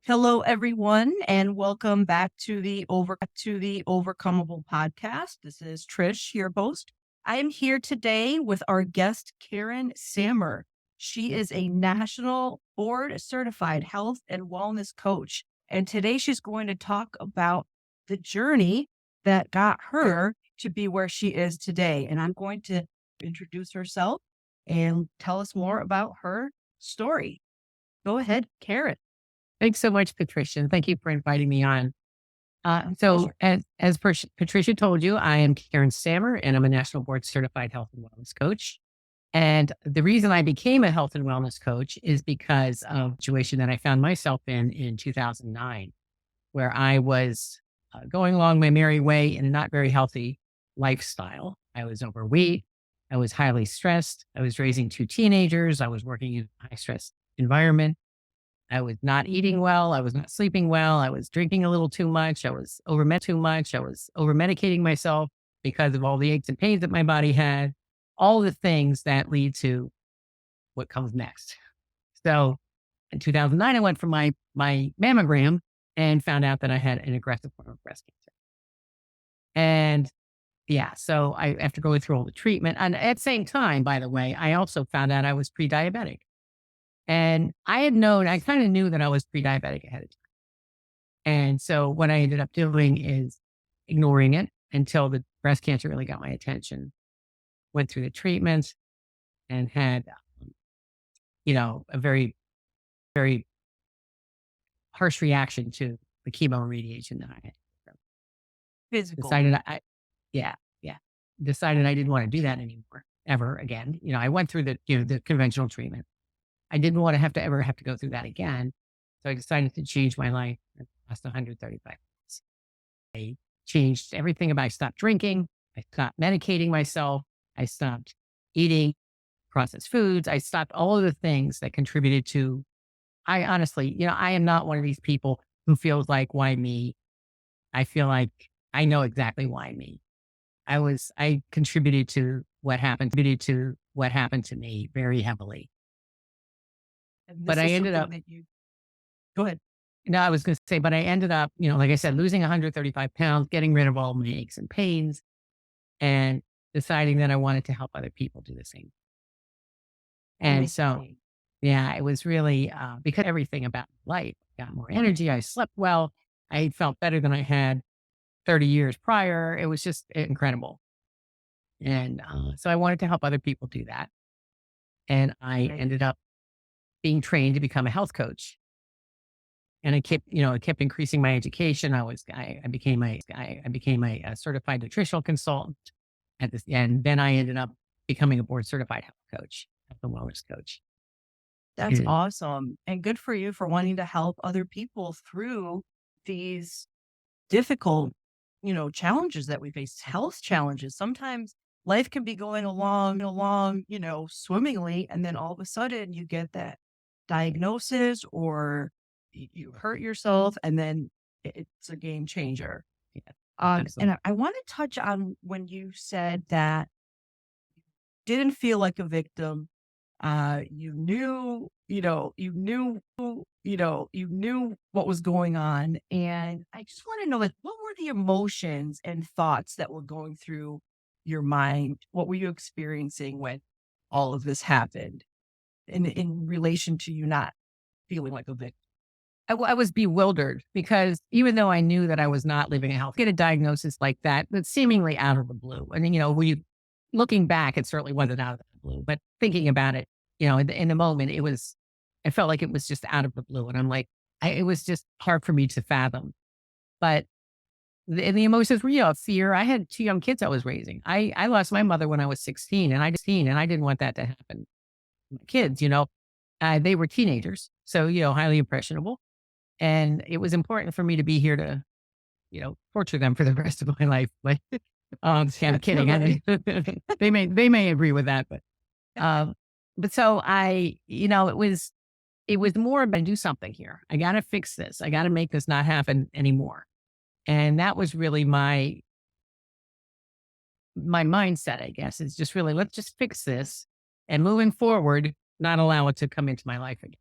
Hello, everyone, and welcome back to the Overcomable podcast. This is Trish, your host. I am here today with our guest, Karen Sammer. She is a national board certified health and wellness coach. And today she's going to talk about the journey that got her to be where she is today. And I'm going to introduce herself and tell us more about her story. Go ahead, Karen. Thanks so much, Patricia. And thank you for inviting me on. As Patricia told you, I am Karen Sammer, and I'm a national board certified health and wellness coach. And the reason I became a health and wellness coach is because of a situation that I found myself in 2009, where I was going along my merry way in a not very healthy lifestyle. I was overweight. I was highly stressed. I was raising two teenagers. I was working in a high stress environment. I was not eating well. I was not sleeping well. I was drinking a little too much. I was too much. I was over medicating myself because of all the aches and pains that my body had, all the things that lead to what comes next. So in 2009, I went for my mammogram and found out that I had an aggressive form of breast cancer. And so after going through all the treatment, and at the same time, by the way, I also found out I was pre-diabetic. And I kind of knew that I was pre-diabetic ahead of time. And so what I ended up doing is ignoring it until the breast cancer really got my attention. Went through the treatments and had, a very, very harsh reaction to the chemo radiation that I had. Physical. Decided I didn't want to do that anymore, ever again. I went through the conventional treatment. I didn't want to ever have to go through that again. So I decided to change my life. I lost 135 pounds. I changed everything about, I stopped drinking. I stopped medicating myself. I stopped eating processed foods. I stopped all of the things that contributed to, I honestly, I am not one of these people who feels like, why me? I feel like I know exactly why me. I contributed to what happened to me very heavily. But I ended up, Go ahead. no, I was going to say, but I ended up, like I said, losing 135 pounds, getting rid of all my aches and pains, and deciding that I wanted to help other people do the same. And so, it was really because everything about life, I got more energy. I slept well. I felt better than I had 30 years prior. It was just incredible. And so I wanted to help other people do that. And I ended up being trained to become a health coach. And I kept increasing my education. I became a certified nutritional consultant and then I ended up becoming a board certified health coach, health and wellness coach. That's awesome. And good for you for wanting to help other people through these difficult, challenges that we face, health challenges. Sometimes life can be going along, swimmingly. And then all of a sudden you get that diagnosis or you hurt yourself, and then it's a game changer. And I want to touch on when you said that you didn't feel like a victim. You knew what was going on. And I just want to know, like, what were the emotions and thoughts that were going through your mind? What were you experiencing when all of this happened in relation to you not feeling like a victim? I was bewildered because even though I knew that I was not living a health, get a diagnosis like that, but seemingly out of the blue. And, looking back, it certainly wasn't out of the blue, but thinking about it, in the moment, I felt like it was just out of the blue. And I'm like, it was just hard for me to fathom. But the emotions were, fear. I had two young kids I was raising. I lost my mother when I was 16 and I didn't want that to happen. My kids, they were teenagers. So, highly impressionable. And it was important for me to be here to, torture them for the rest of my life. Like, I'm kidding. They may agree with that, but so it was more about do something here. I got to fix this. I got to make this not happen anymore. And that was really my mindset, I guess, is just really, let's just fix this and moving forward, not allow it to come into my life again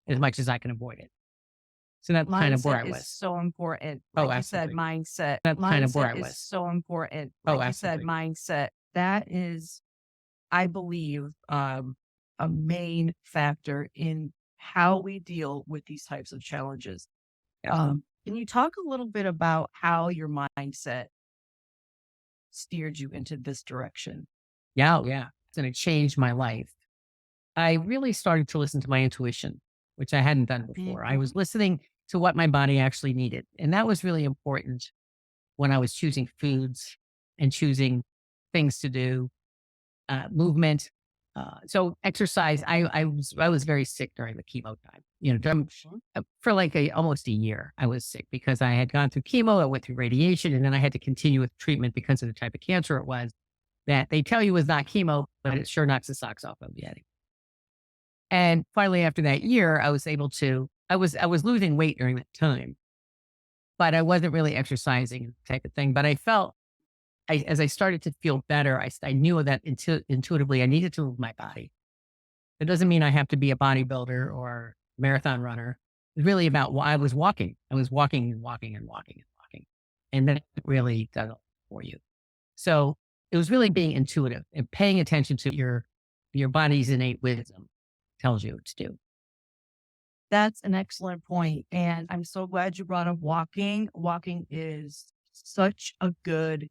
as much as I can avoid it. So that's kind of where Mindset I is was. so important. Oh, Like you said, absolutely. mindset. That's kind of where Mindset I is was. so important. Oh, Like you said, absolutely. mindset. That is, I believe, a main factor in how we deal with these types of challenges. Yes. Can you talk a little bit about how your mindset steered you into this direction? Yeah. Oh, yeah. It's going to change my life. I really started to listen to my intuition, which I hadn't done before. I Mhm. was listening to what my body actually needed. And that was really important when I was choosing foods and choosing things to do, movement. So exercise, I was very sick during the chemo time. For like almost a year, I was sick because I had gone through chemo, I went through radiation, and then I had to continue with treatment because of the type of cancer it was that they tell you is not chemo, but it sure knocks the socks off of you. And finally, after that year, I was able to. I was losing weight during that time, but I wasn't really exercising type of thing. But I felt as I started to feel better, I knew that intuitively I needed to move my body. It doesn't mean I have to be a bodybuilder or marathon runner. It's really about I was walking. I was walking and walking and walking and walking. And that really does it for you. So it was really being intuitive and paying attention to your body's innate wisdom tells you what to do. That's an excellent point, and I'm so glad you brought up walking. Walking is such a good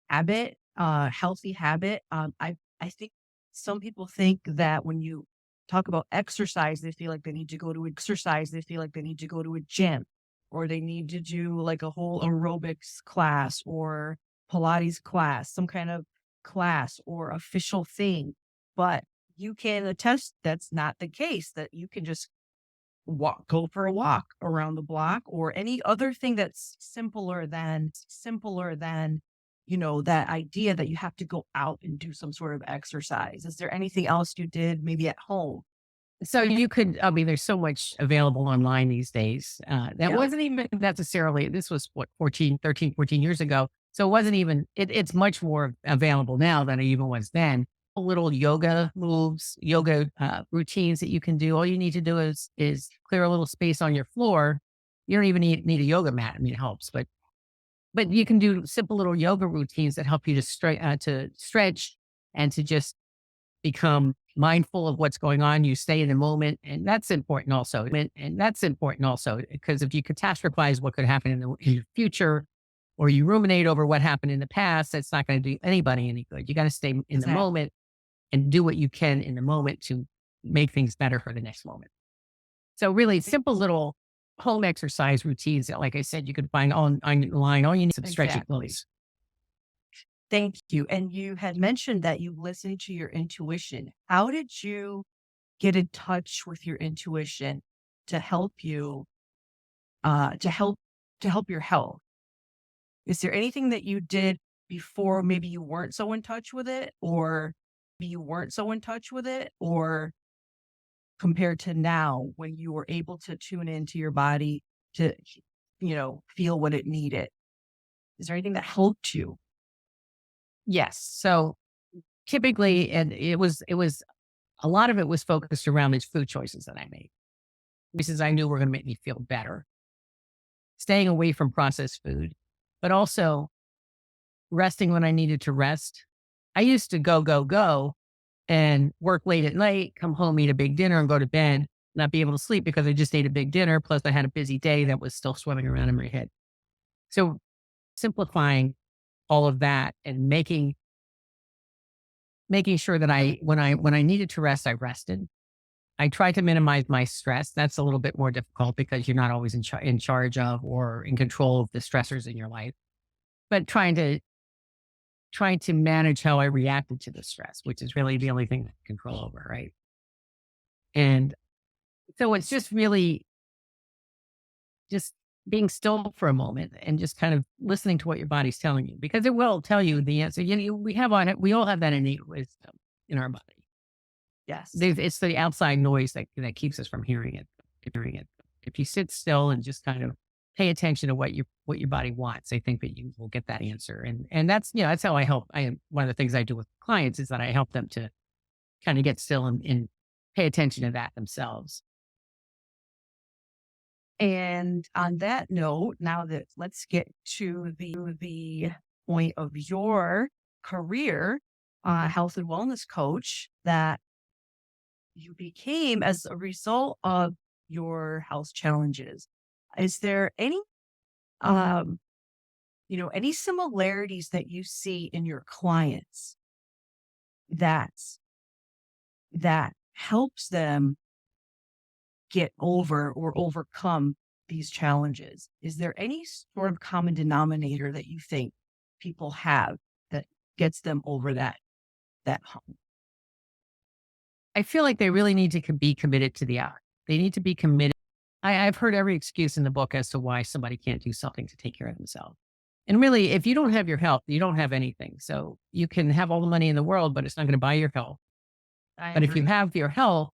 habit, healthy habit. I think some people think that when you talk about exercise, they feel like they need to go to exercise. They feel like they need to go to a gym, or they need to do like a whole aerobics class or Pilates class, some kind of class or official thing. But you can attest that's not the case. That you can just go for a walk around the block or any other thing that's simpler than that idea that you have to go out and do some sort of exercise. Is there anything else you did maybe at home? So you could, I mean, there's so much available online these days. That Yeah, wasn't even necessarily, this was what, 14 years ago. So it wasn't even, it's much more available now than it even was then. Little yoga moves, yoga routines that you can do. All you need to do is clear a little space on your floor. You don't even need a yoga mat. I mean, it helps, but you can do simple little yoga routines that help you to stretch and to just become mindful of what's going on. You stay in the moment. And that's important also. And that's important also because if you catastrophize what could happen in the future or you ruminate over what happened in the past, that's not going to do anybody any good. You got to stay in the exactly. moment and do what you can in the moment to make things better for the next moment. So really simple little home exercise routines that, like I said, you could find online. All you need is some stretching Exactly. clothes. Thank you. And you had mentioned that you listened to your intuition. How did you get in touch with your intuition to help you, uh, to help, to help your health? Is there anything that you did before maybe you weren't so in touch with it, or or compared to now when you were able to tune into your body to, feel what it needed? Is there anything that helped you? Yes. So typically, and it was a lot of it was focused around these food choices that I made. Choices I knew were going to make me feel better, staying away from processed food, but also resting when I needed to rest. I used to go and work late at night, come home, eat a big dinner, and go to bed, not be able to sleep because I just ate a big dinner. Plus, I had a busy day that was still swimming around in my head. So, simplifying all of that and making sure that when I needed to rest, I rested. I try to minimize my stress. That's a little bit more difficult because you're not always in charge of or in control of the stressors in your life. But trying to manage how I reacted to the stress, which is really the only thing I can control over, right? And so it's just really just being still for a moment and just kind of listening to what your body's telling you because it will tell you the answer. We all have that innate wisdom in our body. Yes. It's the outside noise that keeps us from hearing it. Hearing it. If you sit still and just kind of pay attention to what your body wants, I think that you will get that answer. And that's how I help. One of the things I do with clients is that I help them to kind of get still and pay attention to that themselves. And on that note, now that let's get to the point of your career, health and wellness coach that you became as a result of your health challenges. Is there um, any similarities that you see in your clients that that helps them get over or overcome these challenges? Is there any sort of common denominator that you think people have that gets them over that hump? I feel like they really need to be committed to the act. They need to be committed. I've heard every excuse in the book as to why somebody can't do something to take care of themselves. And really, if you don't have your health, you don't have anything. So you can have all the money in the world, but it's not going to buy your health. I But if you agree. have your health,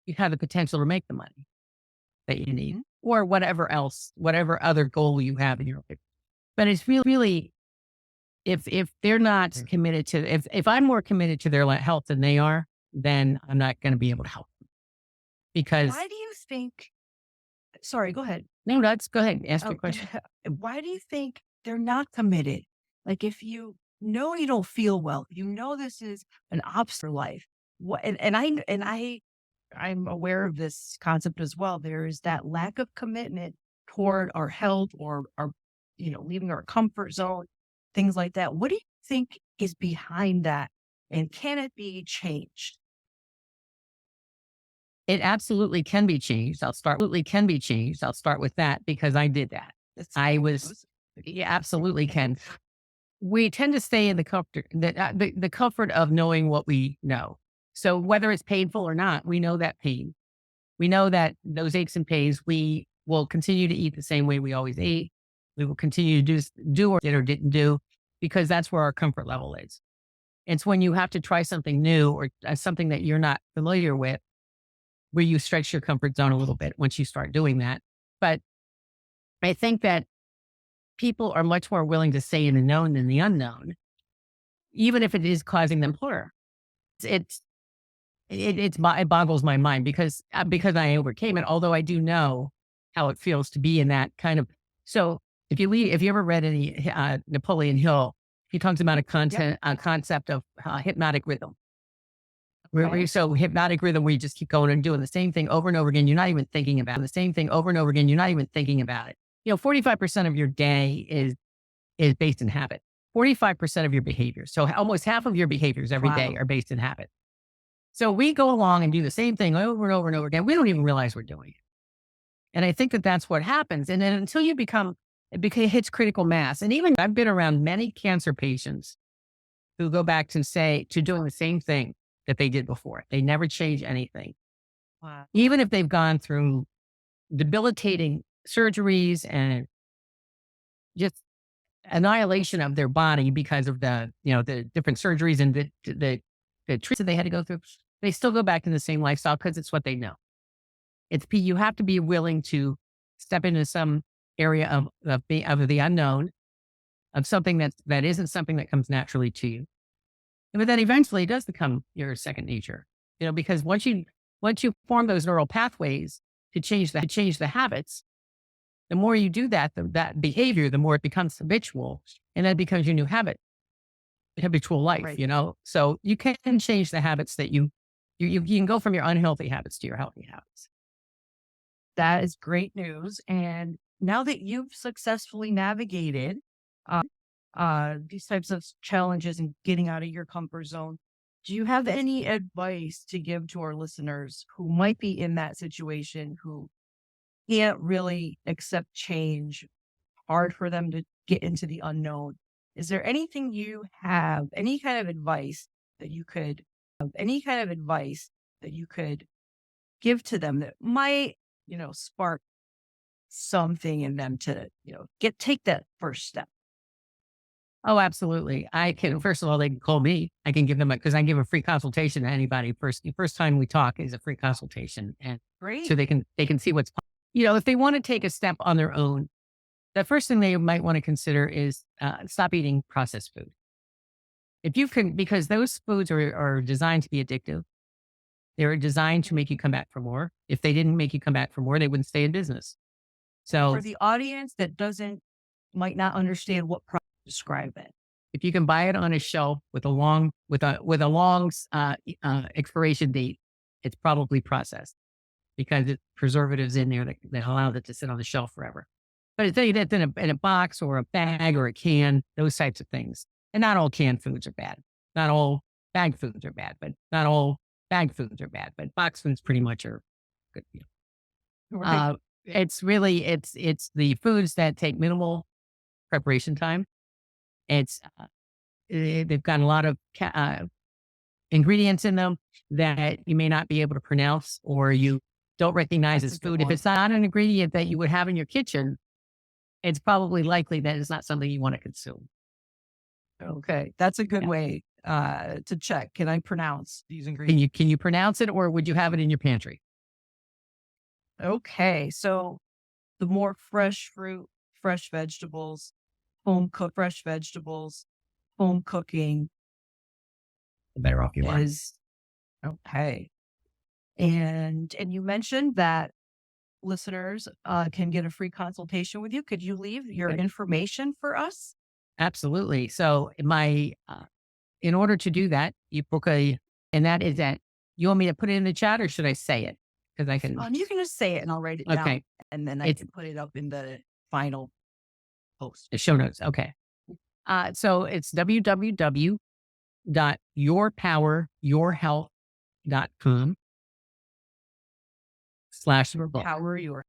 you have the potential to make the money that you need Mhm. or whatever else, whatever other goal you have in your life. But it's really, if they're not committed to, if I'm more committed to their health than they are, then I'm not going to be able to help them because Why do you think? Sorry, go ahead. no, that's go ahead, ask your Oh, question. why do you think they're not committed? Like, if you know you don't feel well, you know this is an obstacle in life. What? I'm aware of this concept as well. There is that lack of commitment toward our health or our, leaving our comfort zone, things like that. What do you think is behind that? And can it be changed? It absolutely can be changed. I'll start with that because I did that. That's I great was, news. yeah, absolutely can. We tend to stay in the comfort, the comfort of knowing what we know. So whether it's painful or not, we know that pain. We know that those aches and pains, we will continue to eat the same way we always ate. We will continue to do or did or didn't do because that's where our comfort level is. It's when you have to try something new or something that you're not familiar with, where you stretch your comfort zone a little bit once you start doing that. But I think that people are much more willing to stay in the known than the unknown, even if it is causing them horror. It's it boggles my mind because I overcame it. Although I do know how it feels to be in that kind of. So if you ever read any Napoleon Hill, he talks about Yep. a concept of hypnotic rhythm. Okay. So hypnotic rhythm, where you just keep going and doing the same thing over and over again. You're not even thinking about it. The same thing over and over again. You're not even thinking about it. 45% of your day is based in habit. 45% of your behaviors. So almost half of your behaviors every day Wow. are based in habit. So we go along and do the same thing over and over and over again. We don't even realize we're doing it. And I think that that's what happens. And then until it hits critical mass. And even I've been around many cancer patients who go back to doing the same thing that they did before. They never change anything. Wow. Even if they've gone through debilitating surgeries and just annihilation of their body because of the different surgeries and the treatments that they had to go through, they still go back to the same lifestyle because it's what they know. You have to be willing to step into some area of the unknown, of something that isn't something that comes naturally to you. But then eventually it does become your second nature, because once you form those neural pathways to change the habits, the more you do that behavior, the more it becomes habitual, and that becomes your new habitual life, Right. So you can change the habits that you can go from your unhealthy habits to your healthy habits. That is great news. And now that you've successfully navigated uh, these types of challenges and getting out of your comfort zone, do you have any advice to give to our listeners who might be in that situation, who can't really accept change, hard for them to get into the unknown? Is there anything you have, any kind of advice that you could give to them that might, spark something in them to, take that first step? Oh, absolutely. I can, first of all, they can call me. I can give them because I give a free consultation to anybody. The first time we talk is a free consultation. And so Great. they can see if they want to take a step on their own, the first thing they might want to consider is stop eating processed food. If you can, because those foods are designed to be addictive. They're designed to make you come back for more. If they didn't make you come back for more, they wouldn't stay in business. So For the audience that might not understand what product, describe it. if you can buy it on a shelf with a long expiration date, it's probably processed because it's preservatives in there that allows it to sit on the shelf forever. But it's that's in a box or a bag or a can, those types of things. And not all canned foods are bad. Not all bag foods are bad, but not all bag foods are bad. But box foods pretty much are good. Right. It's really it's the foods that take minimal preparation time. It's they've got a lot of ingredients in them that you may not be able to pronounce or you don't recognize That's as a good food. If one. it's not an ingredient that you would have in your kitchen, it's probably likely that it's not something you want to consume. Okay. That's a good Yeah. way to check. Can I pronounce these ingredients? Can you pronounce it or would you have it in your pantry? Okay. So the more fresh fruit, fresh vegetables, home cooking The better off you are. is okay. And you mentioned that listeners can get a free consultation with you. Could you leave your Okay. information for us? Absolutely. So in order to do that, you book and that is that you want me to put it in the chat or should I say it? Because I can. You can just say it and I'll write it down, Okay. and then I It's can put it up in the final post. the show notes. Okay. So it's www.yourpoweryourhealth.com/book Power your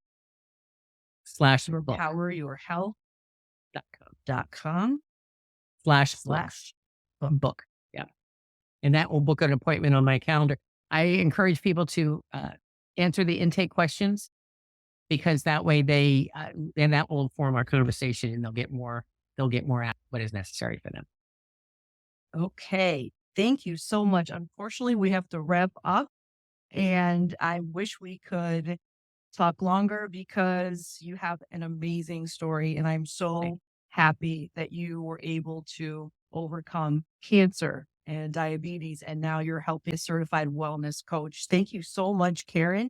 /book poweryourhealth.com /book. Book. Yeah. And that will book an appointment on my calendar. I encourage people to answer the intake questions because that way and that will inform our conversation and they'll get more at what is necessary for them. Okay. Thank you so much. Unfortunately, we have to wrap up, and I wish we could talk longer because you have an amazing story, and I'm so happy that you were able to overcome cancer and diabetes, and now you're helping a certified wellness coach. Thank you so much, Karen.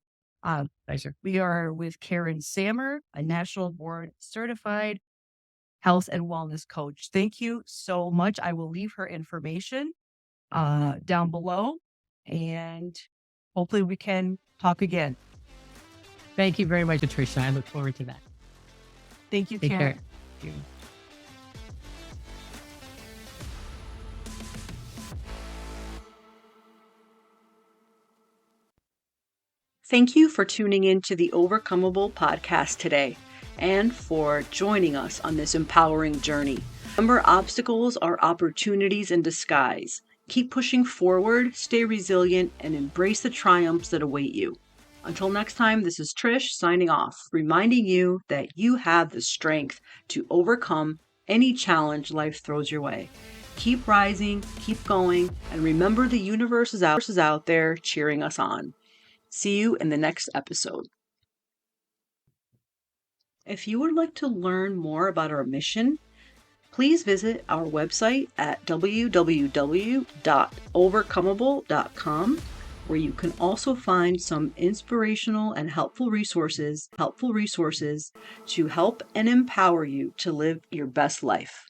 Pleasure. We are with Karen Sammer, a national board certified health and wellness coach. Thank you so much. I will leave her information down below, and hopefully we can talk again. Thank you very much, Patricia. I look forward to that. Thank you, Take Karen. care. Thank you. Thank you for tuning in to the Overcomable podcast today and for joining us on this empowering journey. Remember, obstacles are opportunities in disguise. Keep pushing forward, stay resilient, and embrace the triumphs that await you. Until next time, this is Trish signing off, reminding you that you have the strength to overcome any challenge life throws your way. Keep rising, keep going, and remember the universe is out there cheering us on. See you in the next episode. If you would like to learn more about our mission, please visit our website at www.overcomable.com, where you can also find some inspirational and helpful resources to help and empower you to live your best life.